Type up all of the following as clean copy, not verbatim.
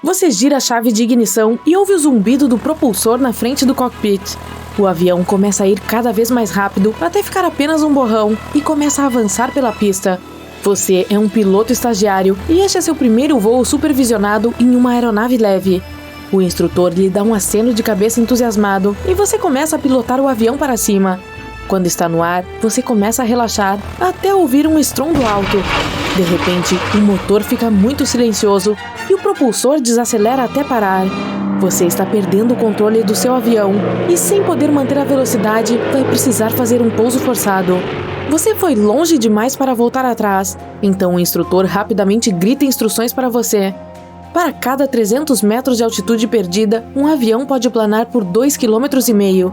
Você gira a chave de ignição e ouve o zumbido do propulsor na frente do cockpit. O avião começa a ir cada vez mais rápido até ficar apenas um borrão e começa a avançar pela pista. Você é um piloto estagiário e este é seu primeiro voo supervisionado em uma aeronave leve. O instrutor lhe dá um aceno de cabeça entusiasmado e você começa a pilotar o avião para cima. Quando está no ar, você começa a relaxar até ouvir um estrondo alto. De repente, o motor fica muito silencioso e o propulsor desacelera até parar. Você está perdendo o controle do seu avião e, sem poder manter a velocidade, vai precisar fazer um pouso forçado. Você foi longe demais para voltar atrás, então o instrutor rapidamente grita instruções para você. Para cada 300 metros de altitude perdida, um avião pode planar por 2,5 km.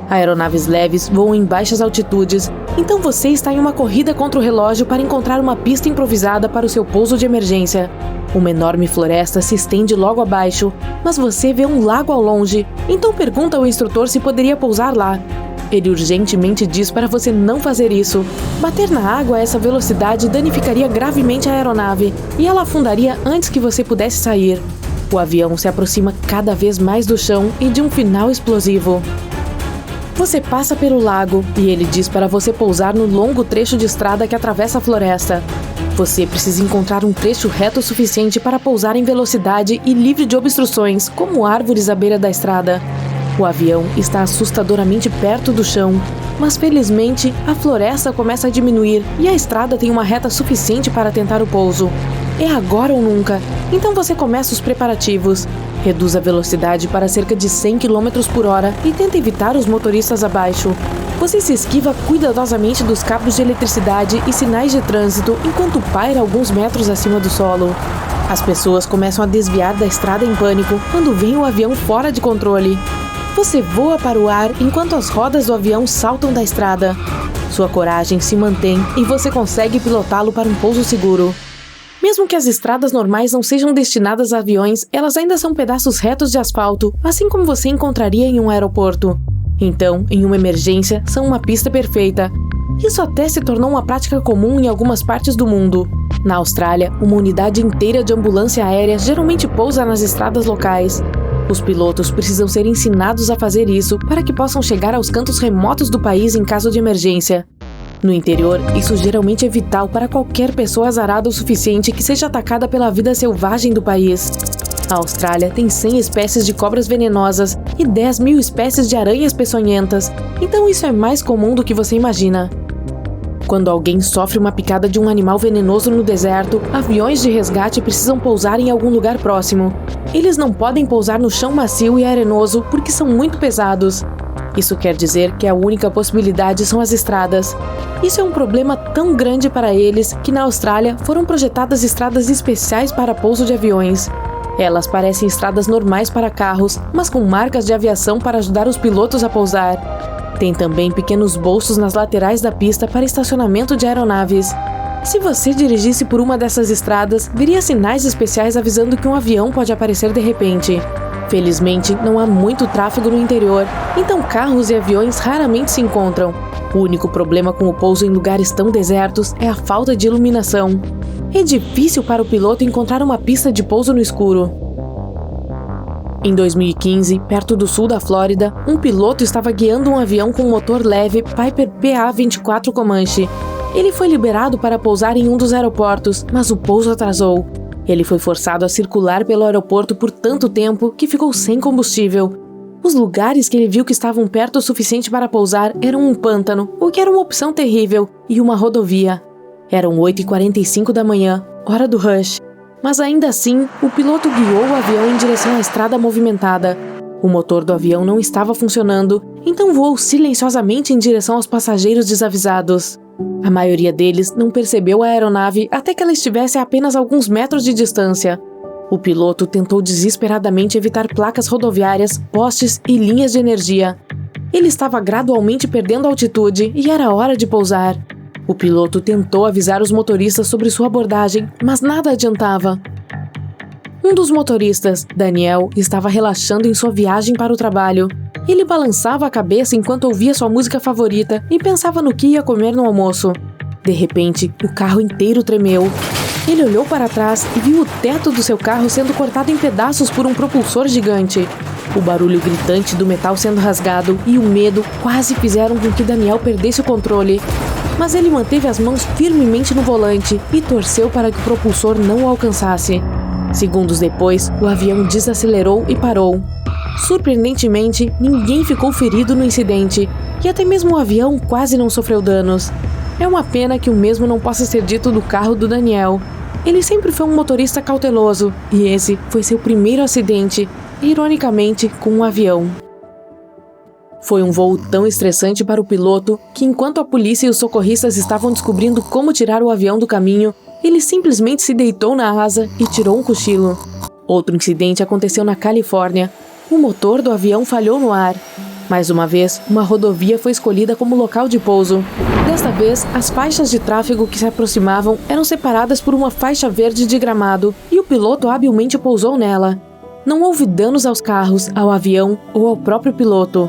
Aeronaves leves voam em baixas altitudes, então você está em uma corrida contra o relógio para encontrar uma pista improvisada para o seu pouso de emergência. Uma enorme floresta se estende logo abaixo, mas você vê um lago ao longe, então pergunta ao instrutor se poderia pousar lá. Ele urgentemente diz para você não fazer isso. Bater na água a essa velocidade danificaria gravemente a aeronave e ela afundaria antes que você pudesse sair. O avião se aproxima cada vez mais do chão e de um final explosivo. Você passa pelo lago e ele diz para você pousar no longo trecho de estrada que atravessa a floresta. Você precisa encontrar um trecho reto o suficiente para pousar em velocidade e livre de obstruções, como árvores à beira da estrada. O avião está assustadoramente perto do chão, mas felizmente a floresta começa a diminuir e a estrada tem uma reta suficiente para tentar o pouso. É agora ou nunca, então você começa os preparativos. Reduz a velocidade para cerca de 100 km por hora e tenta evitar os motoristas abaixo. Você se esquiva cuidadosamente dos cabos de eletricidade e sinais de trânsito enquanto paira alguns metros acima do solo. As pessoas começam a desviar da estrada em pânico quando vem o avião fora de controle. Você voa para o ar enquanto as rodas do avião saltam da estrada. Sua coragem se mantém e você consegue pilotá-lo para um pouso seguro. Mesmo que as estradas normais não sejam destinadas a aviões, elas ainda são pedaços retos de asfalto, assim como você encontraria em um aeroporto. Então, em uma emergência, são uma pista perfeita. Isso até se tornou uma prática comum em algumas partes do mundo. Na Austrália, uma unidade inteira de ambulância aérea geralmente pousa nas estradas locais. Os pilotos precisam ser ensinados a fazer isso para que possam chegar aos cantos remotos do país em caso de emergência. No interior, isso geralmente é vital para qualquer pessoa azarada o suficiente que seja atacada pela vida selvagem do país. A Austrália tem 100 espécies de cobras venenosas e 10.000 espécies de aranhas peçonhentas, então isso é mais comum do que você imagina. Quando alguém sofre uma picada de um animal venenoso no deserto, aviões de resgate precisam pousar em algum lugar próximo. Eles não podem pousar no chão macio e arenoso porque são muito pesados. Isso quer dizer que a única possibilidade são as estradas. Isso é um problema tão grande para eles que na Austrália foram projetadas estradas especiais para pouso de aviões. Elas parecem estradas normais para carros, mas com marcas de aviação para ajudar os pilotos a pousar. Tem também pequenos bolsos nas laterais da pista para estacionamento de aeronaves. Se você dirigisse por uma dessas estradas, veria sinais especiais avisando que um avião pode aparecer de repente. Felizmente, não há muito tráfego no interior, então carros e aviões raramente se encontram. O único problema com o pouso em lugares tão desertos é a falta de iluminação. É difícil para o piloto encontrar uma pista de pouso no escuro. Em 2015, perto do sul da Flórida, um piloto estava guiando um avião com motor leve Piper PA-24 Comanche. Ele foi liberado para pousar em um dos aeroportos, mas o pouso atrasou. Ele foi forçado a circular pelo aeroporto por tanto tempo que ficou sem combustível. Os lugares que ele viu que estavam perto o suficiente para pousar eram um pântano, o que era uma opção terrível, e uma rodovia. Eram 8h45 da manhã, hora do rush. Mas ainda assim, o piloto guiou o avião em direção à estrada movimentada. O motor do avião não estava funcionando, então voou silenciosamente em direção aos passageiros desavisados. A maioria deles não percebeu a aeronave até que ela estivesse a apenas alguns metros de distância. O piloto tentou desesperadamente evitar placas rodoviárias, postes e linhas de energia. Ele estava gradualmente perdendo altitude e era hora de pousar. O piloto tentou avisar os motoristas sobre sua abordagem, mas nada adiantava. Um dos motoristas, Daniel, estava relaxando em sua viagem para o trabalho. Ele balançava a cabeça enquanto ouvia sua música favorita e pensava no que ia comer no almoço. De repente, o carro inteiro tremeu. Ele olhou para trás e viu o teto do seu carro sendo cortado em pedaços por um propulsor gigante. O barulho gritante do metal sendo rasgado e o medo quase fizeram com que Daniel perdesse o controle. Mas ele manteve as mãos firmemente no volante e torceu para que o propulsor não o alcançasse. Segundos depois, o avião desacelerou e parou. Surpreendentemente, ninguém ficou ferido no incidente, e até mesmo o avião quase não sofreu danos. É uma pena que o mesmo não possa ser dito do carro do Daniel. Ele sempre foi um motorista cauteloso, e esse foi seu primeiro acidente, ironicamente com um avião. Foi um voo tão estressante para o piloto que, enquanto a polícia e os socorristas estavam descobrindo como tirar o avião do caminho, ele simplesmente se deitou na asa e tirou um cochilo. Outro incidente aconteceu na Califórnia. O motor do avião falhou no ar. Mais uma vez, uma rodovia foi escolhida como local de pouso. Desta vez, as faixas de tráfego que se aproximavam eram separadas por uma faixa verde de gramado e o piloto habilmente pousou nela. Não houve danos aos carros, ao avião ou ao próprio piloto.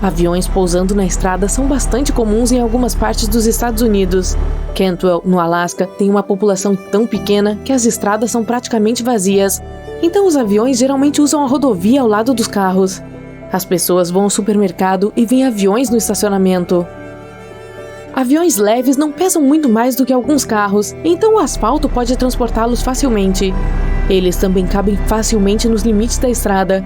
Aviões pousando na estrada são bastante comuns em algumas partes dos Estados Unidos. Cantwell, no Alasca, tem uma população tão pequena que as estradas são praticamente vazias, então os aviões geralmente usam a rodovia ao lado dos carros. As pessoas vão ao supermercado e veem aviões no estacionamento. Aviões leves não pesam muito mais do que alguns carros, então o asfalto pode transportá-los facilmente. Eles também cabem facilmente nos limites da estrada.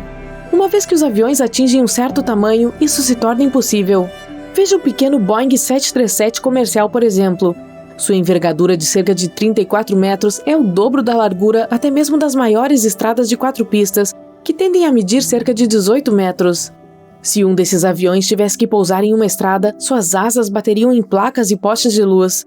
Uma vez que os aviões atingem um certo tamanho, isso se torna impossível. Veja o pequeno Boeing 737 comercial, por exemplo. Sua envergadura de cerca de 34 metros é o dobro da largura até mesmo das maiores estradas de 4 pistas, que tendem a medir cerca de 18 metros. Se um desses aviões tivesse que pousar em uma estrada, suas asas bateriam em placas e postes de luz.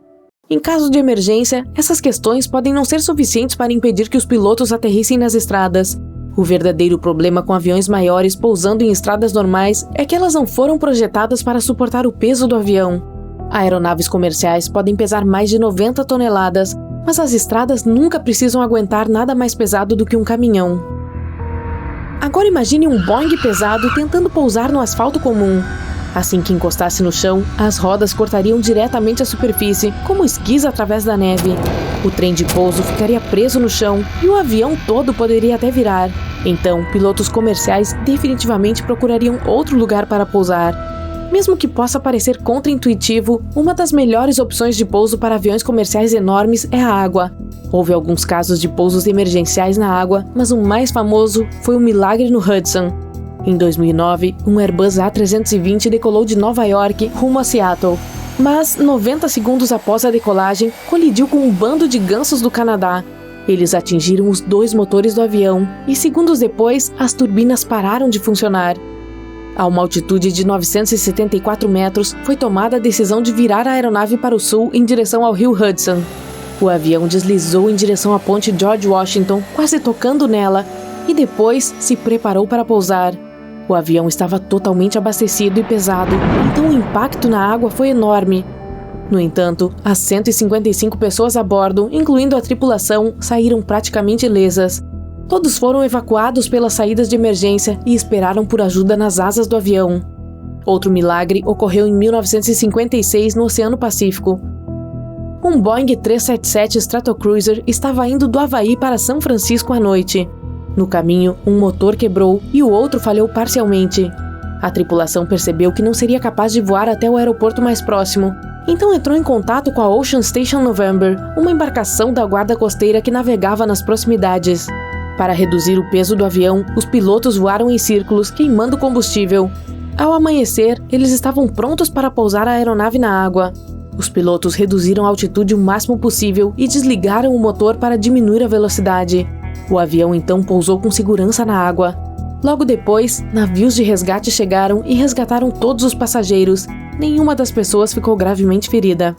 Em caso de emergência, essas questões podem não ser suficientes para impedir que os pilotos aterrissem nas estradas. O verdadeiro problema com aviões maiores pousando em estradas normais é que elas não foram projetadas para suportar o peso do avião. Aeronaves comerciais podem pesar mais de 90 toneladas, mas as estradas nunca precisam aguentar nada mais pesado do que um caminhão. Agora imagine um Boeing pesado tentando pousar no asfalto comum. Assim que encostasse no chão, as rodas cortariam diretamente a superfície, como esquis através da neve. O trem de pouso ficaria preso no chão e o avião todo poderia até virar. Então, pilotos comerciais definitivamente procurariam outro lugar para pousar. Mesmo que possa parecer contraintuitivo, uma das melhores opções de pouso para aviões comerciais enormes é a água. Houve alguns casos de pousos emergenciais na água, mas o mais famoso foi o milagre no Hudson. Em 2009, um Airbus A320 decolou de Nova York rumo a Seattle. Mas, 90 segundos após a decolagem, colidiu com um bando de gansos do Canadá. Eles atingiram os 2 motores do avião e, segundos depois, as turbinas pararam de funcionar. A uma altitude de 974 metros, foi tomada a decisão de virar a aeronave para o sul em direção ao rio Hudson. O avião deslizou em direção à ponte George Washington, quase tocando nela, e depois se preparou para pousar. O avião estava totalmente abastecido e pesado, então o impacto na água foi enorme. No entanto, as 155 pessoas a bordo, incluindo a tripulação, saíram praticamente ilesas. Todos foram evacuados pelas saídas de emergência e esperaram por ajuda nas asas do avião. Outro milagre ocorreu em 1956 no Oceano Pacífico. Um Boeing 377 Stratocruiser estava indo do Havaí para São Francisco à noite. No caminho, um motor quebrou e o outro falhou parcialmente. A tripulação percebeu que não seria capaz de voar até o aeroporto mais próximo, então entrou em contato com a Ocean Station November, uma embarcação da guarda costeira que navegava nas proximidades. Para reduzir o peso do avião, os pilotos voaram em círculos, queimando combustível. Ao amanhecer, eles estavam prontos para pousar a aeronave na água. Os pilotos reduziram a altitude o máximo possível e desligaram o motor para diminuir a velocidade. O avião então pousou com segurança na água. Logo depois, navios de resgate chegaram e resgataram todos os passageiros. Nenhuma das pessoas ficou gravemente ferida.